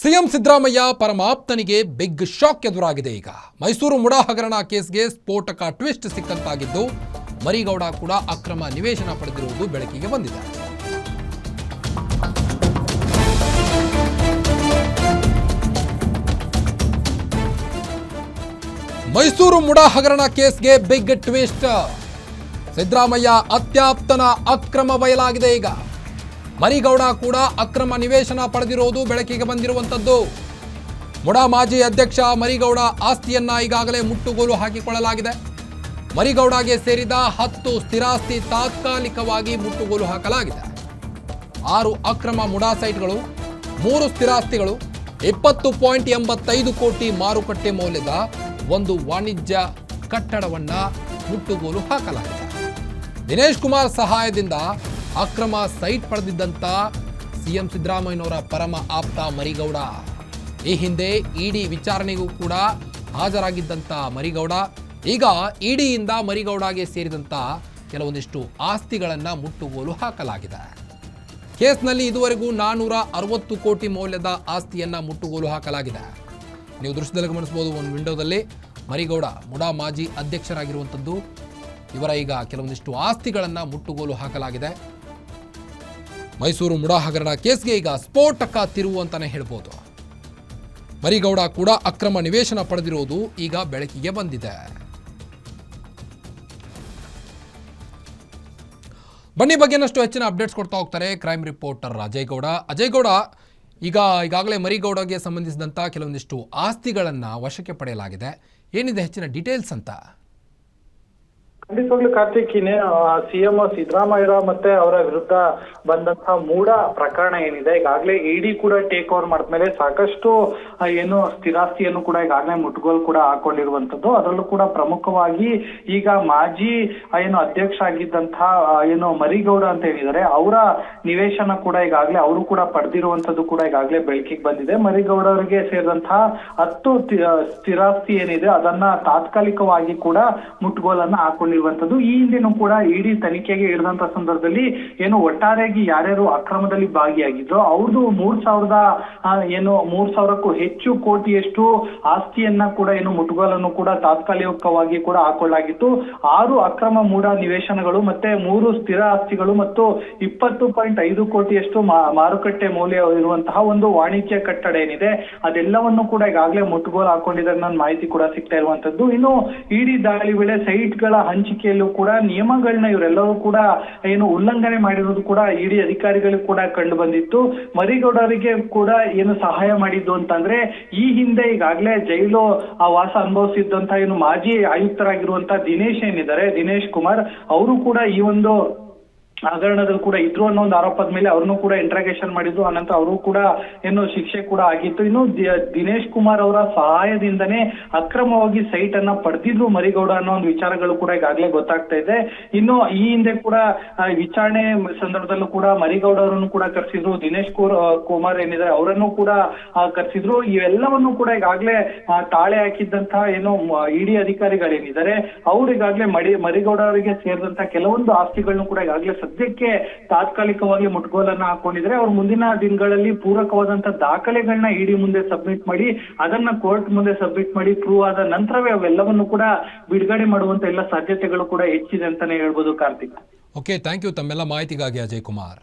CM Siddaramaiah ಪರಮಾಪ್ತನಿಗೆ big shock ಎದುರಾಗಿದೆ. ಈಗ ಮೈಸೂರು ಮುಡಾ ಹಗರಣ ಕೇಸ್ಗೆ ಸ್ಫೋಟಕ ಟ್ವಿಸ್ಟ್ ಸಿಕ್ಕಂತಾಗಿದ್ದು, ಮರಿಗೌಡ ಕೂಡ ಅಕ್ರಮ ನಿವೇಶನ ಪಡೆದಿರುವುದು ಬೆಳಕಿಗೆ ಬಂದಿದೆ. ಮೈಸೂರು ಮುಡಾ ಹಗರಣ ಕೇಸ್ಗೆ ಬಿಗ್ ಟ್ವಿಸ್ಟ್. ಸಿದ್ದರಾಮಯ್ಯ ಅತ್ಯಾಪ್ತನ ಅಕ್ರಮ ಬಯಲಾಗಿದೆ. ಈಗ ಮರಿಗೌಡ ಕೂಡ ಅಕ್ರಮ ನಿವೇಶನ ಪಡೆದಿರುವುದು ಬೆಳಕಿಗೆ ಬಂದಿರುವಂತದ್ದು. ಮುಡಾ ಮಾಜಿ ಅಧ್ಯಕ್ಷ ಮರಿಗೌಡ ಆಸ್ತಿಯನ್ನ ಈಗಾಗಲೇ ಮುಟ್ಟುಗೋಲು ಹಾಕಿಕೊಳ್ಳಲಾಗಿದೆ. ಮರಿಗೌಡಗೆ ಸೇರಿದ 10 ಸ್ಥಿರಾಸ್ತಿ ತಾತ್ಕಾಲಿಕವಾಗಿ ಮುಟ್ಟುಗೋಲು ಹಾಕಲಾಗಿದೆ. 6 ಅಕ್ರಮ ಮುಡಾ ಸೈಟ್ಗಳು, 3 ಸ್ಥಿರಾಸ್ತಿಗಳು, 20.85 ಕೋಟಿ ಮಾರುಕಟ್ಟೆ ಮೌಲ್ಯದ ಒಂದು ವಾಣಿಜ್ಯ ಕಟ್ಟಡವನ್ನ ಮುಟ್ಟುಗೋಲು ಹಾಕಲಾಗಿದೆ. ದಿನೇಶ್ ಕುಮಾರ್ ಸಹಾಯದಿಂದ ಅಕ್ರಮ ಸೈಟ್ ಪಡೆದಿದ್ದಂತ ಸಿಎಂ ಸಿದ್ದರಾಮಯ್ಯನವರ ಪರಮ ಆಪ್ತ ಮರಿಗೌಡ. ಈ ಹಿಂದೆ ಇಡಿ ವಿಚಾರಣೆಗೂ ಕೂಡ ಹಾಜರಾಗಿದ್ದಂತ ಮರಿಗೌಡ ಈಗ ಇಡಿಯಿಂದ ಮರಿಗೌಡಗೆ ಸೇರಿದಂತ ಕೆಲವೊಂದಿಷ್ಟು ಆಸ್ತಿಗಳನ್ನು ಮುಟ್ಟುಗೋಲು ಹಾಕಲಾಗಿದೆ. ಕೇಸ್ನಲ್ಲಿ ಇದುವರೆಗೂ 460 ಕೋಟಿ ಮೌಲ್ಯದ ಆಸ್ತಿಯನ್ನ ಮುಟ್ಟುಗೋಲು ಹಾಕಲಾಗಿದೆ. ನೀವು ದೃಶ್ಯದಲ್ಲಿ ಗಮನಿಸಬಹುದು, ಒಂದು ವಿಂಡೋದಲ್ಲಿ ಮರಿಗೌಡ ಮುಡಾ ಮಾಜಿ ಅಧ್ಯಕ್ಷರಾಗಿರುವಂಥದ್ದು. ಇವರ ಈಗ ಕೆಲವೊಂದಿಷ್ಟು ಆಸ್ತಿಗಳನ್ನು ಮುಟ್ಟುಗೋಲು ಹಾಕಲಾಗಿದೆ. ಮೈಸೂರು ಮುಡಾ ಹಗರಣ ಕೇಸ್ಗೆ ಈಗ ಸ್ಫೋಟಕ ತಿರುವು ಅಂತಾನೆ ಹೇಳ್ಬೋದು. ಮರಿಗೌಡ ಕೂಡ ಅಕ್ರಮ ನಿವೇಶನ ಪಡೆದಿರುವುದು ಈಗ ಬೆಳಕಿಗೆ ಬಂದಿದೆ. ಬನ್ನಿ ಬಗ್ಗೆನಷ್ಟು ಹೆಚ್ಚಿನ ಅಪ್ಡೇಟ್ಸ್ ಕೊಡ್ತಾ ಹೋಗ್ತಾರೆ ಕ್ರೈಮ್ ರಿಪೋರ್ಟರ್ ಅಜಯ್ ಗೌಡ. ಅಜಯ್ ಗೌಡ, ಈಗಾಗಲೇ ಮರಿಗೌಡಗೆ ಸಂಬಂಧಿಸಿದಂಥ ಕೆಲವೊಂದಿಷ್ಟು ಆಸ್ತಿಗಳನ್ನು ವಶಕ್ಕೆ ಪಡೆಯಲಾಗಿದೆ. ಏನಿದೆ ಹೆಚ್ಚಿನ ಡೀಟೇಲ್ಸ್ ಅಂತ? ಖಂಡಿತವಾಗ್ಲೂ ಕಾರ್ತಿಕ್, ಸಿಎಂ ಸಿದ್ದರಾಮಯ್ಯ ಮತ್ತೆ ಅವರ ವಿರುದ್ಧ ಬಂದಂತಹ ಮೂಡ ಪ್ರಕರಣ ಏನಿದೆ, ಈಗಾಗಲೇ ಇಡಿ ಕೂಡ ಟೇಕ್ ಓವರ್ ಮಾಡಿದ್ಮೇಲೆ ಸಾಕಷ್ಟು ಏನು ಸ್ಥಿರಾಸ್ತಿಯನ್ನು ಕೂಡ ಈಗಾಗಲೇ ಮುಟ್ಟುಗೋಲು ಕೂಡ ಹಾಕೊಂಡಿರುವಂತದ್ದು. ಅದರಲ್ಲೂ ಕೂಡ ಪ್ರಮುಖವಾಗಿ ಈಗ ಮಾಜಿ ಏನು ಅಧ್ಯಕ್ಷ ಆಗಿದ್ದಂತಹ ಏನು ಮರಿಗೌಡ ಅಂತ ಹೇಳಿದ್ದಾರೆ, ಅವರ ನಿವೇಶನ ಕೂಡ ಈಗಾಗಲೇ ಅವರು ಕೂಡ ಪಡೆದಿರುವಂತದ್ದು ಕೂಡ ಈಗಾಗಲೇ ಬೆಳಕಿಗೆ ಬಂದಿದೆ. ಮರಿಗೌಡ ಅವರಿಗೆ ಸೇರಿದಂತಹ 10 ಸ್ಥಿರಾಸ್ತಿ ಏನಿದೆ ಅದನ್ನ ತಾತ್ಕಾಲಿಕವಾಗಿ ಕೂಡ ಮುಟ್ಟುಗೋಲನ್ನ ಹಾಕೊಂಡಿರುವಂತದ್ದು. ಈ ಹಿಂದೆನೂ ಕೂಡ ಇಡಿ ತನಿಖೆಗೆ ಇಳಿದಂತ ಸಂದರ್ಭದಲ್ಲಿ ಏನು ಒಟ್ಟಾರೆಯಾಗಿ ಯಾರ್ಯಾರು ಅಕ್ರಮದಲ್ಲಿ ಭಾಗಿಯಾಗಿದ್ರು ಅವ್ರದ್ದು 3,000ಕ್ಕೂ ಹೆಚ್ಚು ಕೋಟಿಯಷ್ಟು ಆಸ್ತಿಯನ್ನ ಕೂಡ ಏನು ಮುಟ್ಟುಗೋಲನ್ನು ಕೂಡ ತಾತ್ಕಾಲಿಕವಾಗಿ ಕೂಡ ಹಾಕೊಳ್ಳಲಾಗಿತ್ತು. 6 ಅಕ್ರಮ ಮೂಡ ನಿವೇಶನಗಳು ಮತ್ತೆ 3 ಸ್ಥಿರ ಆಸ್ತಿಗಳು ಮತ್ತು 20.5 ಕೋಟಿಯಷ್ಟು ಮಾರುಕಟ್ಟೆ ಮೌಲ್ಯ ಇರುವಂತಹ ಒಂದು ವಾಣಿಜ್ಯ ಕಟ್ಟಡ ಏನಿದೆ ಅದೆಲ್ಲವನ್ನು ಕೂಡ ಈಗಾಗಲೇ ಮುಟ್ಟುಗೋಲು ಹಾಕೊಂಡಿದ್ದಾರೆ ನನ್ನ ಮಾಹಿತಿ ಕೂಡ ಸಿಗ್ತಾ ಇರುವಂತದ್ದು. ಇನ್ನು ಇಡಿ ದಾಳಿ ವೇಳೆ ಸೈಟ್ಗಳ ಹಂಚಿಕೆಯಲ್ಲೂ ಕೂಡ ನಿಯಮಗಳನ್ನ ಇವರೆಲ್ಲರೂ ಕೂಡ ಏನು ಉಲ್ಲಂಘನೆ ಮಾಡಿರೋದು ಕೂಡ ಇಡಿ ಅಧಿಕಾರಿಗಳು ಕೂಡ ಕಂಡು ಬಂದಿತ್ತು. ಮರಿಗೌಡರಿಗೆ ಕೂಡ ಏನು ಸಹಾಯ ಮಾಡಿದ್ದು ಅಂತಂದ್ರೆ, ಈ ಹಿಂದೆ ಈಗಾಗಲೇ ಜೈಲು ವಾಸ ಅನುಭವಿಸಿದ್ದಂತ ಏನು ಮಾಜಿ ಆಯುಕ್ತರಾಗಿರುವಂತಹ ದಿನೇಶ್ ಕುಮಾರ್ ಅವರು ಕೂಡ ಈ ಒಂದು ಹಗರಣದಲ್ಲಿ ಕೂಡ ಇದ್ರು ಅನ್ನೋ ಒಂದು ಆರೋಪದ ಮೇಲೆ ಅವ್ರನ್ನು ಕೂಡ ಇಂಟ್ರಾಗೇಷನ್ ಮಾಡಿದ್ದು. ಅನಂತರ ಅವರು ಕೂಡ ಏನು ಶಿಕ್ಷೆ ಕೂಡ ಆಗಿತ್ತು. ಇನ್ನು ದಿನೇಶ್ ಕುಮಾರ್ ಅವರ ಸಹಾಯದಿಂದನೇ ಅಕ್ರಮವಾಗಿ ಸೈಟ್ ಅನ್ನ ಪಡೆದಿದ್ರು ಮರಿಗೌಡ ಅನ್ನೋ ಒಂದು ವಿಚಾರಗಳು ಕೂಡ ಈಗಾಗಲೇ ಗೊತ್ತಾಗ್ತಾ ಇದೆ. ಇನ್ನು ಈ ಹಿಂದೆ ಕೂಡ ವಿಚಾರಣೆ ಸಂದರ್ಭದಲ್ಲೂ ಕೂಡ ಮರಿಗೌಡ ಅವರನ್ನು ಕೂಡ ಕರೆಸಿದ್ರು, ದಿನೇಶ್ ಕುಮಾರ್ ಏನಿದ್ದಾರೆ ಅವರನ್ನು ಕೂಡ ಕರೆಸಿದ್ರು. ಇವೆಲ್ಲವನ್ನು ಕೂಡ ಈಗಾಗಲೇ ತಾಳೆ ಹಾಕಿದ್ದಂತಹ ಏನು ಇಡಿ ಅಧಿಕಾರಿಗಳೇನಿದ್ದಾರೆ ಅವ್ರು ಈಗಾಗಲೇ ಮರಿಗೌಡ ಅವರಿಗೆ ಸೇರಿದಂತಹ ಕೆಲವೊಂದು ಆಸ್ತಿಗಳನ್ನು ಕೂಡ ಈಗಾಗಲೇ ಸದ್ಯಕ್ಕೆ ತಾತ್ಕಾಲಿಕವಾಗಿ ಮುಟ್ಟುಗೋಲನ್ನ ಹಾಕೊಂಡಿದ್ರೆ, ಅವ್ರು ಮುಂದಿನ ದಿನಗಳಲ್ಲಿ ಪೂರಕವಾದಂತಹ ದಾಖಲೆಗಳನ್ನ ಇಡಿ ಮುಂದೆ ಸಬ್ಮಿಟ್ ಮಾಡಿ ಅದನ್ನ ಕೋರ್ಟ್ ಮುಂದೆ ಸಬ್ಮಿಟ್ ಮಾಡಿ ಪ್ರೂವ್ ಆದ ನಂತರವೇ ಅವೆಲ್ಲವನ್ನು ಕೂಡ ಬಿಡುಗಡೆ ಮಾಡುವಂತ ಎಲ್ಲ ಸಾಧ್ಯತೆಗಳು ಕೂಡ ಹೆಚ್ಚಿದೆ ಅಂತಾನೆ ಹೇಳ್ಬೋದು ಕಾರ್ತಿಕ್. ಓಕೆ, ಥ್ಯಾಂಕ್ ಯು ತಮ್ಮೆಲ್ಲ ಮಾಹಿತಿಗಾಗಿ ಅಜಯ್ ಕುಮಾರ್.